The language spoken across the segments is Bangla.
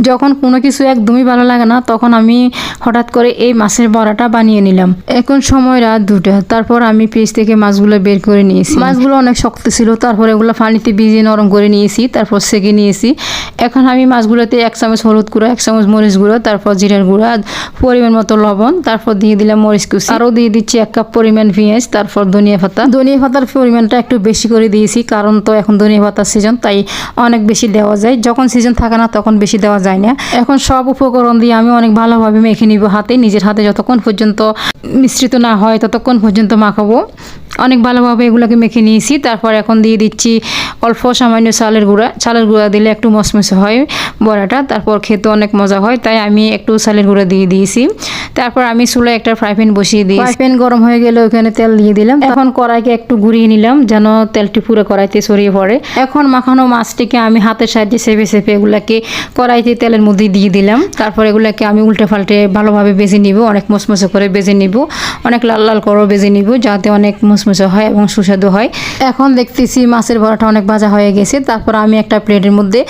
যখন কোনো কিছু একদমই ভালো লাগে না তখন আমি হঠাৎ করে এই মাছের বড়াটা বানিয়ে নিলাম। এখন সময় রাত 2টা। তারপর আমি ফ্রিজ থেকে মাছগুলো বের করে নিয়েছি। মাছগুলো অনেক শক্ত ছিল, তারপর এগুলো পানিতে ভিজিয়ে নরম করে নিয়েছি, তারপর সেঁকে নিয়েছি। এখন আমি মাছগুলোতে 1 চামচ হলুদ গুঁড়ো, 1 চামচ মরিচ গুঁড়ো, তারপর জিরার গুঁড়া, পরিমাণ মতো লবণ, তারপর দিয়ে দিলাম মরিচ কুচি, আরও দিয়ে দিচ্ছি 1 কাপ পরিমাণ পেঁয়াজ, তারপর ধনিয়া পাতা। ধনিয়া পাতার পরিমাণটা একটু বেশি করে দিয়েছি, কারণ তো এখন ধনিয়া পাতার সিজন, তাই অনেক বেশি দেওয়া যায়। যখন সিজন থাকে না তখন বেশি দেওয়া যায় না। এখন সব উপকরণ দিয়ে আমি অনেক ভালোভাবে মেখে নিব হাতে, নিজের হাতে যতক্ষণ পর্যন্ত মিশ্রিত না হয় ততক্ষণ পর্যন্ত মাখাবো। অনেক ভালোভাবে এগুলোকে মেখে নিয়েছি। তারপর এখন দিয়ে দিচ্ছি অল্প সামান্য চালের গুঁড়া দিলে একটু মচমচে হয় বড়াটা, তারপর খেতে অনেক মজা হয়, তাই আমি একটু চালের গুঁড়া দিয়ে দিয়েছি। তারপর আমি চুলায় একটা ফ্রাই প্যান বসিয়ে দিই। ফ্রাই প্যান গরম হয়ে গেলে ওখানে তেল দিয়ে দিলাম। এখন কড়াইকে একটু ঘুরিয়ে নিলাম যেন তেলটি পুরো কড়াইতে ছড়িয়ে পড়ে। এখন মাখানো মাছটিকে আমি হাতের সাহায্যে চেপে এগুলাকে কড়াইতে তেলের মধ্যে দিয়ে দিলাম। তারপর এগুলাকে আমি উল্টে পাল্টে ভালোভাবে ভেজে নিব, অনেক মচমচে করে ভেজে নিব, অনেক লাল লাল করে ভেজে নিব, যাতে অনেক মচমচে হয় এবং সুস্বাদু হয়। এখন দেখতেছি মাছের বড়াটা অনেক ভাজা হয়ে গেছে। তারপর আমি একটা প্লেটের মধ্যে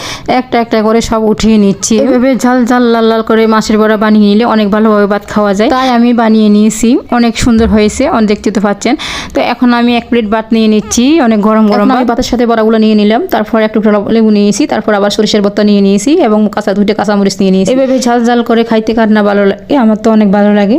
একটা একটা করে সব উঠিয়ে নিচ্ছি। এভাবে ঝাল ঝাল লাল লাল করে মাছের বড়া বানিয়ে নিলে অনেক ভালোভাবে ভাত খাওয়া যায়, তাই আমি বানিয়ে নিয়েছি। অনেক সুন্দর হয়েছে, অনেক দেখতে তো পাচ্ছেন। তো এখন আমি 1 প্লেট ভাত নিয়ে নিচ্ছি, অনেক গরম গরম। আমি ভাতের সাথে বড়াগুলো নিয়ে নিলাম, তারপর একটু লেবু নিয়েছি, তারপর আবার সরিষার ভর্তা নিয়ে নিয়েছি এবং 2টা কাঁচামরিচ নিয়ে নিয়েছি। এভাবে ঝাল ঝাল করে খাইতে কার না ভালো লাগে, আমার তো অনেক ভালো লাগে।